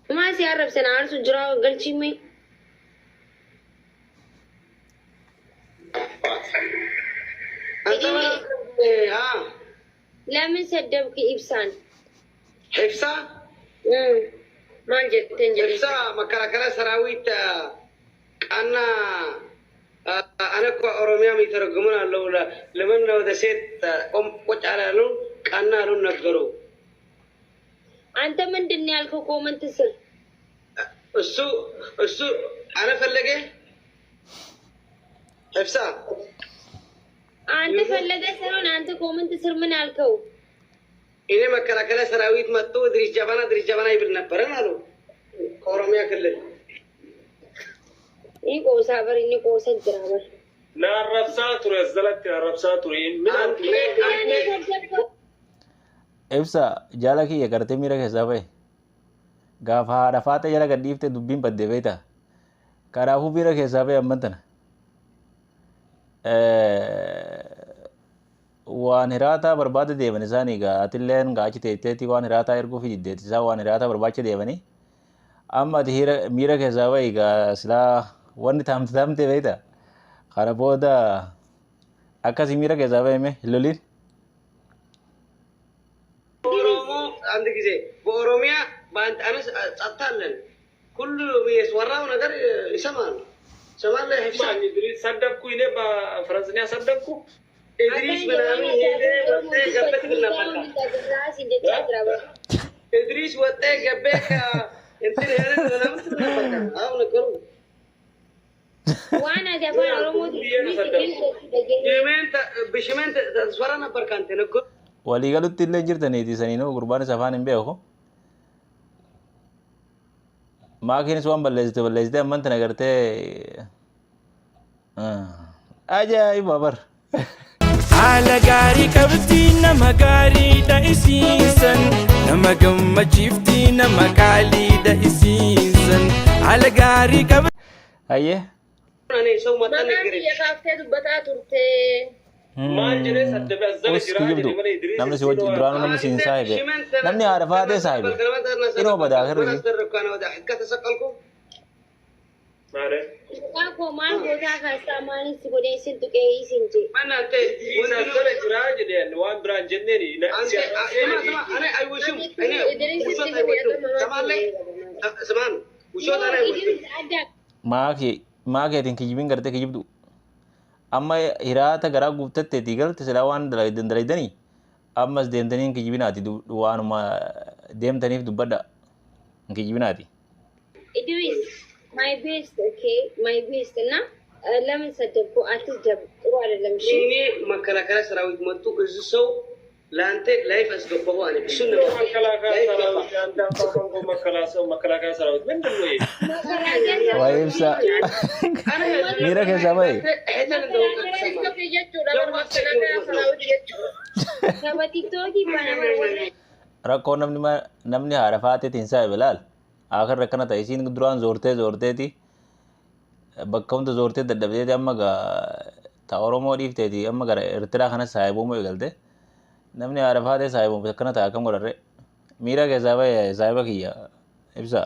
ما سيعرف سنعرف سجرا قلتي مي أنت لا من سدبك إبسان حفصة ما جت تنجلي حفصة مكاكلا سراويت أنا كو أروميا ميترجمون اللولا لمن لو دسيت قوت على لون أنا لون نقدرو أنت من دنيا الحكومة تصل السوق أنا فلقه حفصة أنت فلذة سرون أنت كومن تصل من الكو إني مكاكلا سراويت ماتو دريش جبانا يبلنا برنا له أروميا كله إيه كوسا بر إني كوسا جرامر لا الربسات ورزلت الربسات ورين من Ibsa jala kiyya gartee miira keessaa bahe gaafa haadha faata jala gadhiifte dubbiin badde beekta kanaafuu miira keessaa bahe amman tana waan hiraataa barbaada deeman isaanii gaa atilleen gaa achi teetteetti waan hiraataa erguuf jiddeetti isaa waan hiraataa barbaacha deemanii amma ati miira keessaa bahe gaa silaa wanni taamte beekta kana booda akkasii miira keessaa baheme loliin عندك زي بأوروميا بانت أنا أطلع كل بيسوراو نقدر يسمعن سمعن له حفصة إدريس صدقكو إني بفرنسية صدقكو إدريس بنامي هيدا وتة قبل إدريس وتة قبل أنت هنا بنامي أو نقول وأنا جبان رمود بشمن تصورنا بركانتي نقول waliigalutti illee jirtaniiti saniinuu gurbaan isa afaan hin beeku maakiinis waan balleessite amman tana gartee ajaa'iba bar haala gaarii qabdi nama gaariidha isiisan nama gammachiifti nama qaaliidha isiisan haala gaarii qabdi hayyee أنا سو ما ما تنقري كان يخاف تبتا ترتي ما جري صدق الزلمة jibdu namni si wajji duraanuu namni si hin saahibe namni haadha faatee saahibe inoo badaa kirri أنا وده حكة تسقلكم ماله Kako maal goota keessaa maaliif si godhee isin tuqee isin jee. أنا أنت وانا الزلمة جرا جدي وان بران جنني أنت أنا أيوشم أنا وشوت أيوشم سمان لي سمان وشوت أنا أيوشم maakeetiin kijibin gartee kijibdu amma hiraata garaa guuttatteetii galte silaa waan dalaydanii ammas deemtaniin kijibinaati waanuma deemtaniif dubbadha kijibinaati Idris, my best, okay, my best. Na, لمن صدقوا أتجب وعلى لمشي. إني مكلا سراويت متو إزسو لانت لايف أسببه أنا بسنة مكلا سراوت من دلوي waa ibsa miira keessaa bahe rakkoo namni haadha faateetiin saahibe laal akkan rakkana ta'e isiin duraan zoorteeti bakka hunda zoortee dadhabdeeti amma ta oromoo dhiifteeti amma gara ertiraa kanas saahiboomuu eegalte namni haadha faatee saahiboomuu akkana ta'e akkam godharre miira keessaa bahe saahiba kiyya ibsa